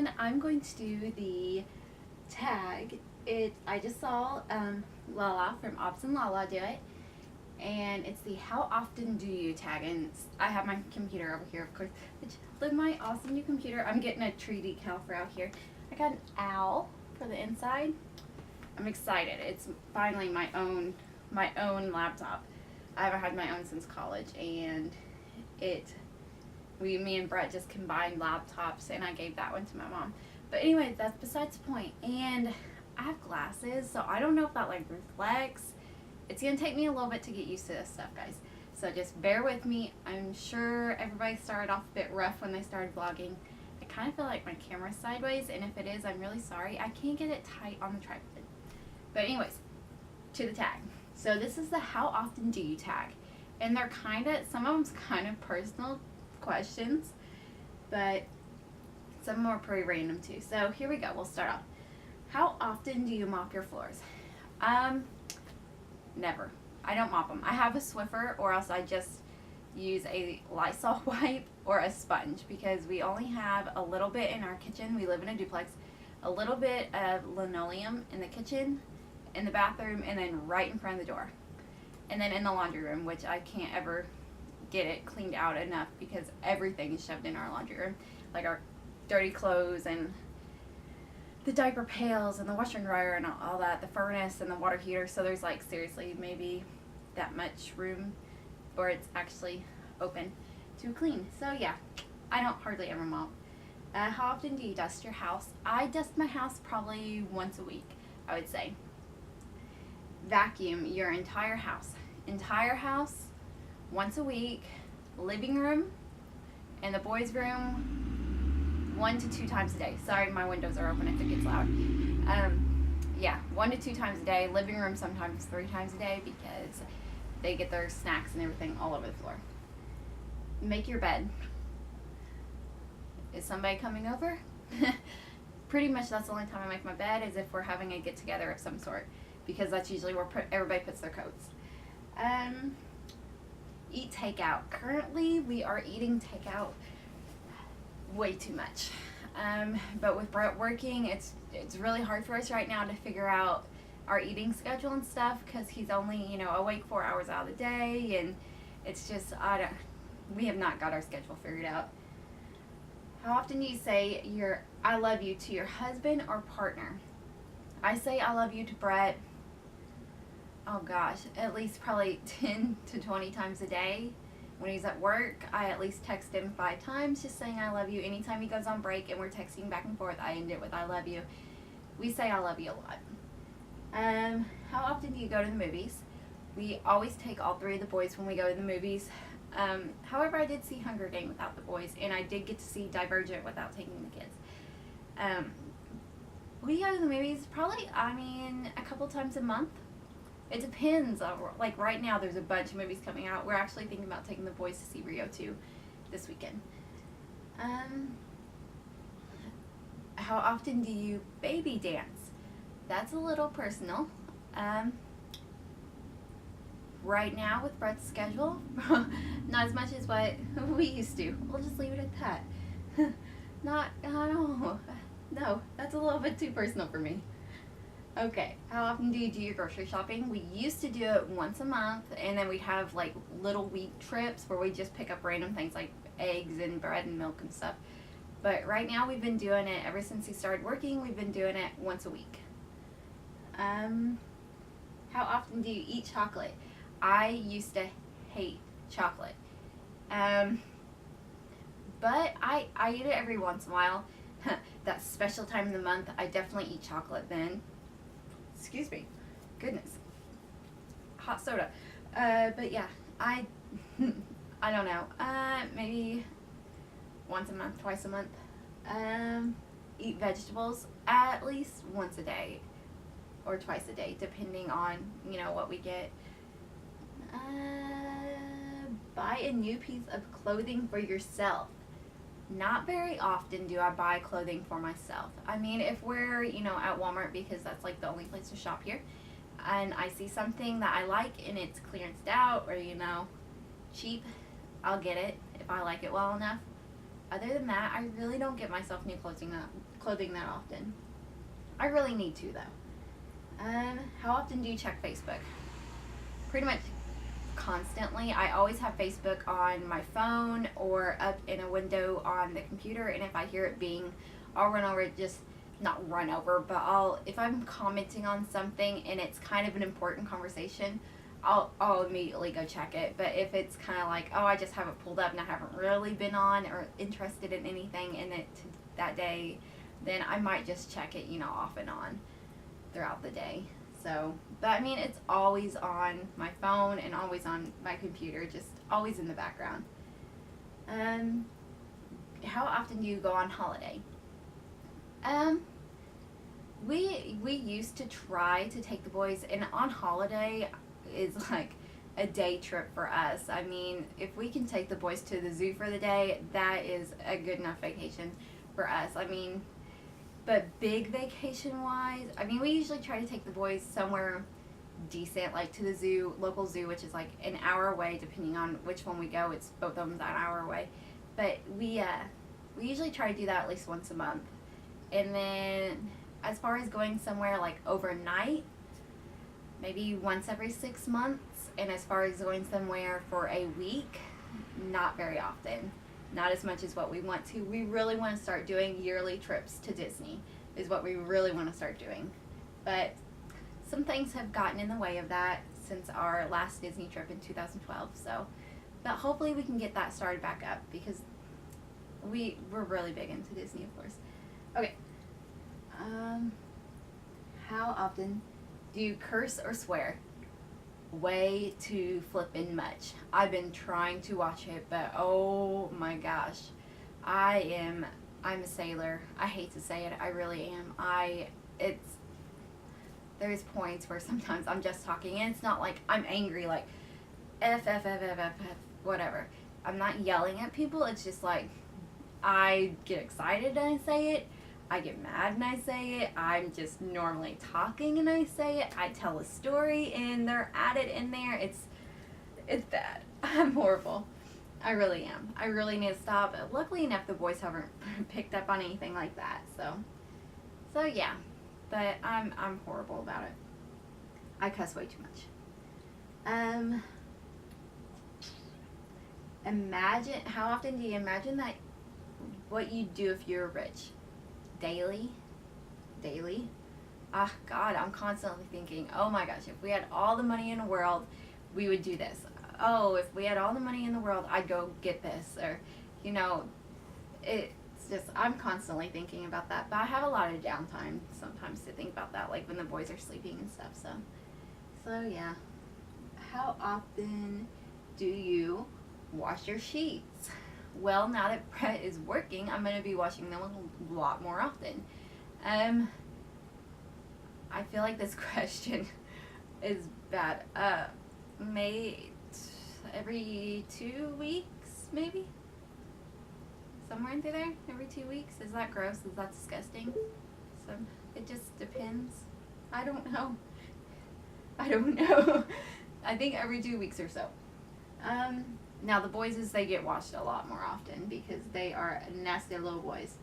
and I'm going to do the tag. I just saw Lala from Ops and Lala do it, and it's the how often do you tag, and I have my computer over here, of course. With my awesome new computer, I'm getting a tree decal for out here. I got an owl for the inside. I'm excited. It's finally my own laptop. I haven't had my own since college, and me and Brett just combined laptops, and I gave that one to my mom. But anyway, that's besides the point. And I have glasses, so I don't know if that like reflects. It's gonna take me a little bit to get used to this stuff, guys. So just bear with me. I'm sure everybody started off a bit rough when they started vlogging. I kind of feel like my camera's sideways, and if it is, I'm really sorry. I can't get it tight on the tripod. But anyways, to the tag. So this is the how often do you tag. And they're some of them's kind of personal questions, but some more pretty random too. So here we go. We'll start off. How often do you mop your floors? Never. I don't mop them. I have a Swiffer, or else I just use a Lysol wipe or a sponge, because we only have a little bit in our kitchen. We live in a duplex. A little bit of linoleum in the kitchen, in the bathroom, and then right in front of the door. And then in the laundry room, which I can't ever get it cleaned out enough because everything is shoved in our laundry room. Like our dirty clothes and the diaper pails and the washer and dryer and all that, the furnace and the water heater. So there's like seriously maybe that much room where it's actually open to clean. So yeah, I don't hardly ever mop. How often do you dust your house? I dust my house probably once a week, I would say. Vacuum your entire house. Entire house once a week. Living room and the boys' room 1 to 2 times a day. Sorry, my windows are open if it gets loud. Yeah, 1 to 2 times a day. Living room sometimes 3 times a day, because they get their snacks and everything all over the floor. Make your bed. Is somebody coming over? Pretty much that's the only time I make my bed, is if we're having a get together of some sort, because that's usually where everybody puts their coats. Eat takeout. Currently we are eating takeout way too much. But with Brett working, it's really hard for us right now to figure out our eating schedule and stuff, because he's only awake 4 hours out of the day, and it's just we have not got our schedule figured out. How often do you say your I love you to your husband or partner? I say I love you to Brett, oh gosh, at least probably 10 to 20 times a day. When he's at work, I at least text him 5 times just saying I love you. Anytime he goes on break and we're texting back and forth, I end it with I love you. We say I love you a lot. How often do you go to the movies? We always take all 3 of the boys when we go to the movies. However, I did see Hunger Games without the boys, and I did get to see Divergent without taking the kids. We go to the movies probably, a couple times a month. It depends. Like right now, there's a bunch of movies coming out. We're actually thinking about taking the boys to see Rio 2 this weekend. How often do you baby dance? That's a little personal. Right now with Brett's schedule, not as much as what we used to. We'll just leave it at that. No, that's a little bit too personal for me. Okay, how often do you do your grocery shopping? We used to do it once a month, and then we'd have like little week trips where we just pick up random things like eggs and bread and milk and stuff. But right now we've been doing it ever since he started working. We've been doing it once a week. How often do you eat chocolate? I used to hate chocolate. But I eat it every once in a while. That special time of the month, I definitely eat chocolate then. Excuse me. Goodness. Hot soda. But yeah, I don't know. Maybe once a month, twice a month. Eat vegetables at least once a day or twice a day, depending on, what we get. Buy a new piece of clothing for yourself. Not very often do I buy clothing for myself. If we're, at Walmart, because that's like the only place to shop here, and I see something that I like and it's clearanced out or, cheap, I'll get it if I like it well enough. Other than that, I really don't get myself new clothing that often. I really need to though. How often do you check Facebook? Pretty much constantly. I always have Facebook on my phone or up in a window on the computer, and if I hear it being, I'll run over it, just not run over, but if I'm commenting on something and it's kind of an important conversation, I'll immediately go check it. But if it's kind of like, oh, I just have it pulled up and I haven't really been on or interested in anything in it that day, then I might just check it, off and on throughout the day. So, but I mean, it's always on my phone and always on my computer, just always in the background. How often do you go on holiday? We used to try to take the boys, and on holiday is like a day trip for us. I mean, if we can take the boys to the zoo for the day, that is a good enough vacation for us. I mean, but big vacation wise, I mean, we usually try to take the boys somewhere decent, like to the zoo, local zoo, which is like an hour away, depending on which one we go. It's both of them an hour away. But we usually try to do that at least once a month. And then as far as going somewhere like overnight, maybe once every 6 months. And as far as going somewhere for a week, not very often. Not as much as what we want to. We really want to start doing yearly trips to Disney is what we really want to start doing. But some things have gotten in the way of that since our last Disney trip in 2012. So, but hopefully we can get that started back up because we're really big into Disney, of course. Okay. How often do you curse or swear? Way too flippin' much. I've been trying to watch it, but oh my gosh. I'm a sailor. I hate to say it. I really am. There's points where sometimes I'm just talking and it's not like I'm angry, like F, F, F, F, F, F, whatever. I'm not yelling at people. It's just like I get excited and I say it. I get mad and I say it. I'm just normally talking and I say it. I tell a story and they're at it in there. It's bad. I'm horrible. I really am. I really need to stop. Luckily enough, the boys haven't picked up on anything like that. So yeah. But I'm horrible about it. I cuss way too much. How often do you imagine that what you'd do if you were rich? Daily. Ah, God, I'm constantly thinking, oh my gosh, if we had all the money in the world, we would do this. Oh, if we had all the money in the world, I'd go get this. Or, it's just, I'm constantly thinking about that. But I have a lot of downtime sometimes to think about that, like when the boys are sleeping and stuff. So yeah. How often do you wash your sheets? Well, now that Brett is working, I'm going to be washing them a lot more often. I feel like this question is bad. Every 2 weeks, maybe? Somewhere in through there? Every 2 weeks? Is that gross? Is that disgusting? It just depends. I don't know. I think every 2 weeks or so. Now the boys, they get washed a lot more often because they are nasty little boys.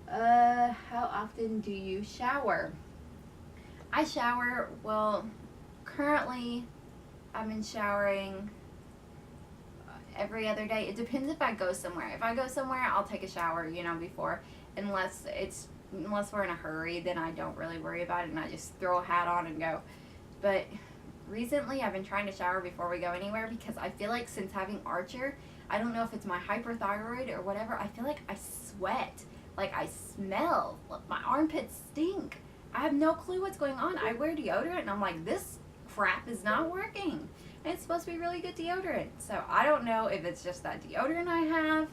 How often do you shower? I shower, well, currently I've been showering every other day. It depends if I go somewhere. If I go somewhere, I'll take a shower, before, unless we're in a hurry, then I don't really worry about it and I just throw a hat on and go. But recently, I've been trying to shower before we go anywhere because I feel like since having Archer, I don't know if it's my hyperthyroid or whatever, I feel like I sweat. Like I smell. My armpits stink. I have no clue what's going on. I wear deodorant and I'm like, this crap is not working. And it's supposed to be really good deodorant. So I don't know if it's just that deodorant I have,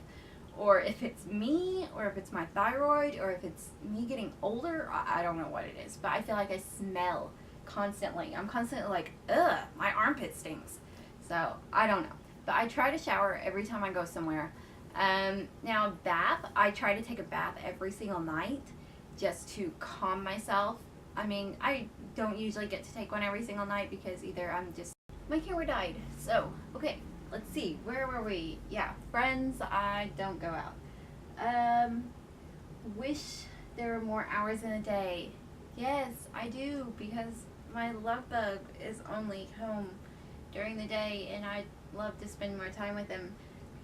or if it's me, or if it's my thyroid, or if it's me getting older. I don't know what it is. But I feel like I smell constantly. I'm constantly like, ugh, my armpit stinks. So I don't know. But I try to shower every time I go somewhere. Now bath, I try to take a bath every single night just to calm myself. I mean, I don't usually get to take one every single night because either my camera died. So, okay, let's see, where were we? Yeah, friends, I don't go out. Wish there were more hours in a day. Yes, I do, because my love bug is only home during the day, and I'd love to spend more time with him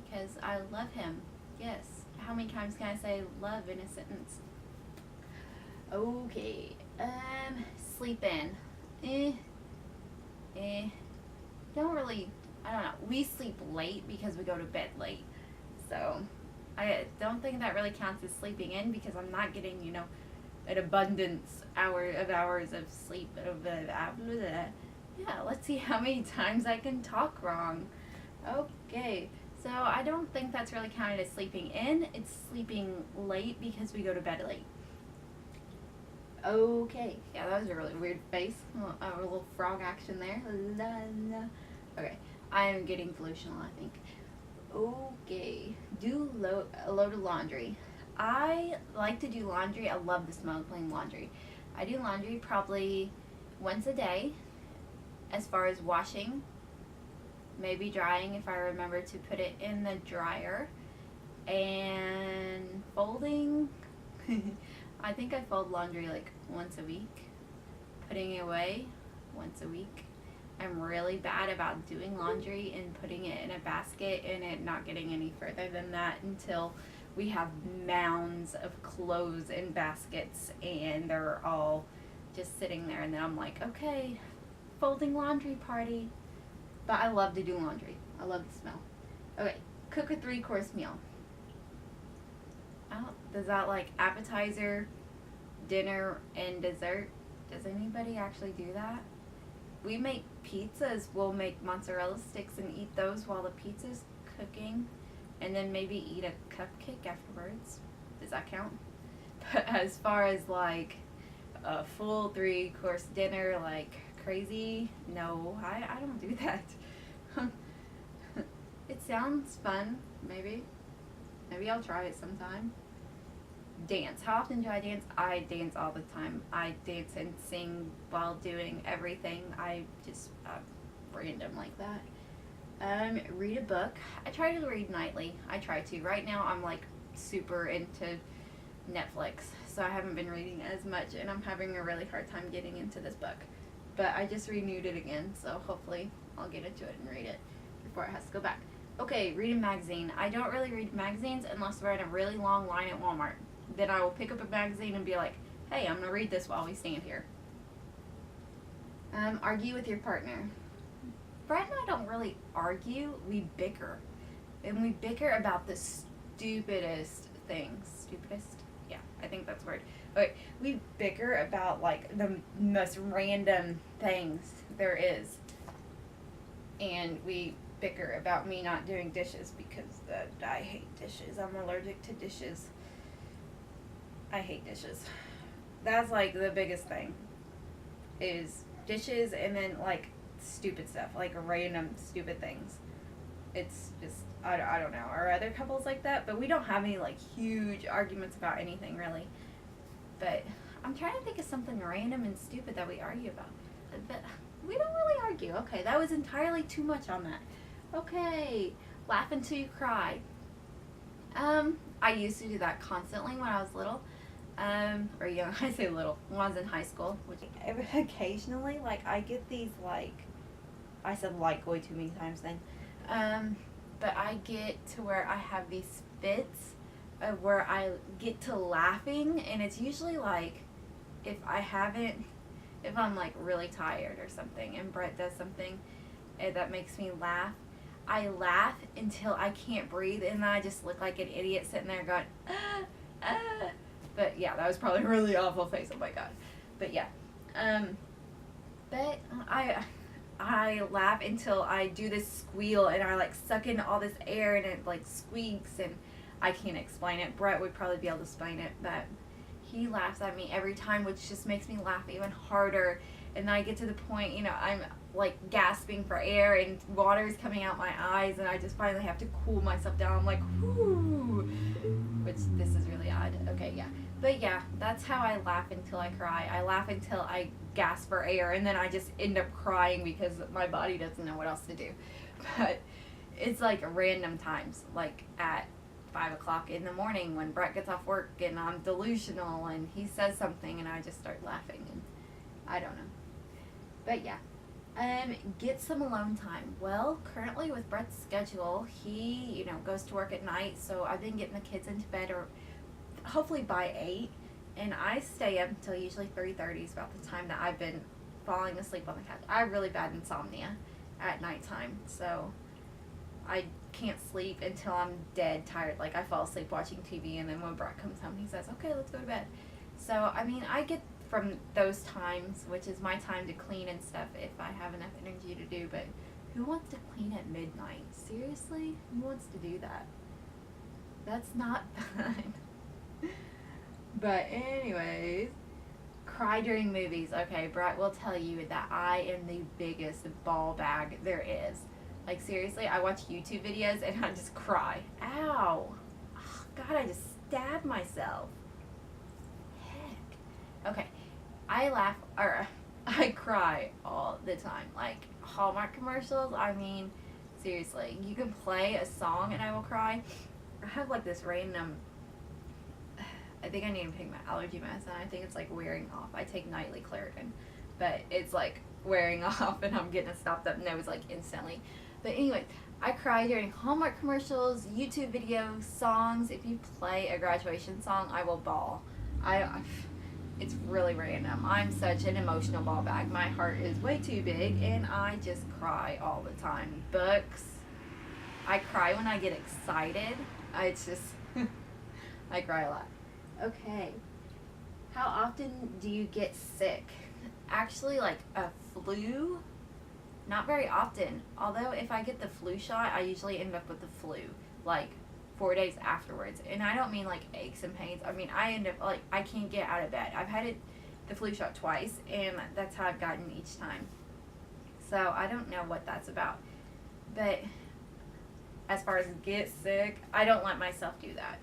because I love him. Yes. How many times can I say love in a sentence? Okay. Sleep in. Don't really, I don't know. We sleep late because we go to bed late. So I don't think that really counts as sleeping in because I'm not getting, an abundance of hours of sleep. Yeah, let's see how many times I can talk wrong. Okay. So I don't think that's really counted as sleeping in. It's sleeping late because we go to bed late. Okay. Yeah, that was a really weird face. A little frog action there. La, la. Okay. I am getting delusional, I think. Okay. Do a load of laundry. I like to do laundry. I love the smell of clean laundry. I do laundry probably once a day as far as washing, maybe drying if I remember to put it in the dryer, and folding. I think I fold laundry like once a week, putting it away once a week. I'm really bad about doing laundry and putting it in a basket and it not getting any further than that until we have mounds of clothes in baskets and they're all just sitting there, and then I'm like, okay, folding laundry party. But I love to do laundry. I love the smell. Okay, cook a 3-course meal. Does that like appetizer, dinner, and dessert? Does anybody actually do that? We make pizzas. We'll make mozzarella sticks and eat those while the pizza's cooking, and then maybe eat a cupcake afterwards. Does that count? But as far as like a full 3-course dinner, like crazy, no, I don't do that. It sounds fun, maybe. Maybe I'll try it sometime. Dance. How often do I dance? I dance all the time. I dance and sing while doing everything. I just random like that. Read a book. I try to read nightly. I try to. Right now I'm like super into Netflix, so I haven't been reading as much, and I'm having a really hard time getting into this book. But I just renewed it again, so hopefully I'll get into it and read it before it has to go back. Okay, read a magazine. I don't really read magazines unless we're in a really long line at Walmart. Then I will pick up a magazine and be like, hey, I'm going to read this while we stand here. Argue with your partner. Brad and I don't really argue. We bicker. And we bicker about the stupidest things. Stupidest? Yeah, I think that's the word. Okay, we bicker about like the most random things there is. And we bicker about me not doing dishes because I hate dishes. I'm allergic to dishes. I hate dishes. That's like the biggest thing is dishes, and then like stupid stuff, like random stupid things. It's just, I don't know. Are other couples like that? But we don't have any like huge arguments about anything really. But I'm trying to think of something random and stupid that we argue about. But we don't really argue. Okay, that was entirely too much on that. Okay, laugh until you cry. I used to do that constantly when I was little. Or young, I say little, when I was in high school. Which occasionally, like, I get these, like, I said like way too many times then. But I get to where I have these fits of where I get to laughing, and it's usually like if I'm like really tired or something and Brett does something that makes me laugh, I laugh until I can't breathe, and then I just look like an idiot sitting there going, But yeah, that was probably a really awful face, oh my god. But yeah. But I laugh until I do this squeal, and I like suck in all this air, and it like squeaks, and I can't explain it. Brett would probably be able to explain it, but he laughs at me every time, which just makes me laugh even harder. And then I get to the point, I'm like gasping for air, and water is coming out my eyes, and I just finally have to cool myself down. I'm like, whoo, which this is really odd. Okay, yeah. But yeah, that's how I laugh until I cry. I laugh until I gasp for air, and then I just end up crying because my body doesn't know what else to do. But it's like random times, like at 5 o'clock in the morning when Brett gets off work and I'm delusional and he says something and I just start laughing, and I don't know. But yeah. Get some alone time. Well, currently with Brett's schedule, he, goes to work at night, so I've been getting the kids into bed, or hopefully by 8, and I stay up until usually 3:30 is about the time that I've been falling asleep on the couch. I have really bad insomnia at nighttime, so I can't sleep until I'm dead tired. Like, I fall asleep watching TV, and then when Brett comes home, he says, okay, let's go to bed. So, I mean, I get from those times, which is my time to clean and stuff if I have enough energy to do, but who wants to clean at midnight? Seriously? Who wants to do that? That's not fun. But anyways, cry during movies. Okay, Brett will tell you that I am the biggest ball bag there is. Like, seriously, I watch YouTube videos and I just cry. Ow. Oh, God, I just stabbed myself. Heck. Okay, I laugh, or I cry all the time. Like, Hallmark commercials, I mean, seriously, you can play a song and I will cry. I have like this random, I think I need to take my allergy medicine. I think it's like wearing off. I take nightly Claritin, but it's like wearing off and I'm getting a stopped up nose like instantly. But anyway, I cry during Hallmark commercials, YouTube videos, songs. If you play a graduation song, I will bawl. It's really random. I'm such an emotional ball bag. My heart is way too big and I just cry all the time. Books, I cry when I get excited. It's just, I cry a lot. Okay. How often do you get sick? Actually, like a flu, not very often. Although if I get the flu shot, I usually end up with the flu, like 4 days afterwards. And I don't mean like aches and pains. I mean, I end up like, I can't get out of bed. I've had the flu shot twice, and that's how I've gotten each time. So I don't know what that's about. But as far as get sick, I don't let myself do that.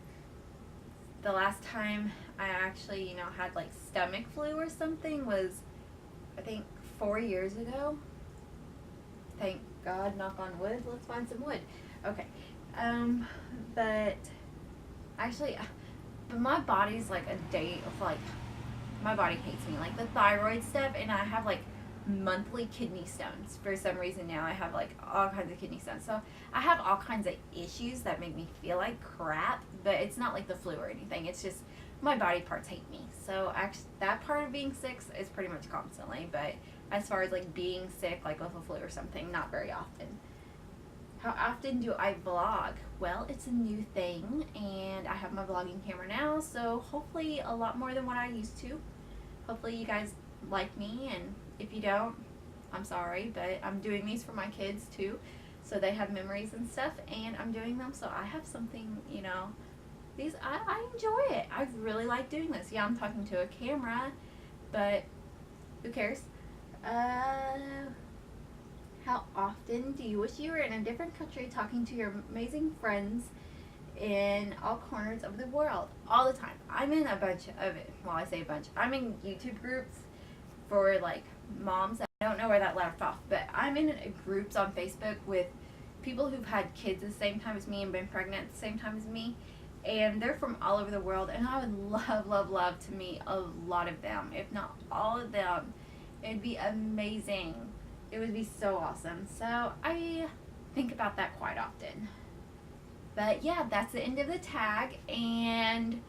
The last time I actually, had like stomach flu or something was, I think, 4 years ago. Thank God, knock on wood. Let's find some wood. Okay. But actually, but my body's like a date of like, my body hates me. Like the thyroid stuff, and I have like monthly kidney stones. For some reason now I have like all kinds of kidney stones. So I have all kinds of issues that make me feel like crap, but it's not like the flu or anything. It's just my body parts hate me. So actually that part of being sick is pretty much constantly, but as far as like being sick, like with a flu or something, not very often. How often do I vlog? Well, it's a new thing, and I have my vlogging camera now, so hopefully a lot more than what I used to. Hopefully you guys like me, and if you don't, I'm sorry, but I'm doing these for my kids too, so they have memories and stuff, and I'm doing them so I have something, these, I enjoy it. I really like doing this. Yeah, I'm talking to a camera, but who cares? How often do you wish you were in a different country talking to your amazing friends in all corners of the world? All the time. I'm in a bunch of it. Well, I say a bunch. I'm in YouTube groups for like moms. I don't know where that left off, but I'm in groups on Facebook with people who've had kids at the same time as me and been pregnant at the same time as me. And they're from all over the world, and I would love, love, love to meet a lot of them, if not all of them. It'd be amazing. It would be so awesome. So I think about that quite often. But yeah, that's the end of the tag, and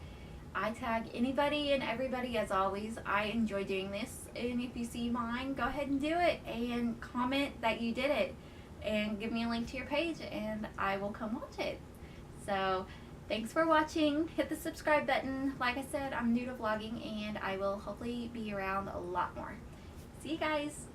I tag anybody and everybody as always. I enjoy doing this, and if you see mine, go ahead and do it and comment that you did it and give me a link to your page and I will come watch it. So thanks for watching. Hit the subscribe button. Like I said, I'm new to vlogging, and I will hopefully be around a lot more. See you guys.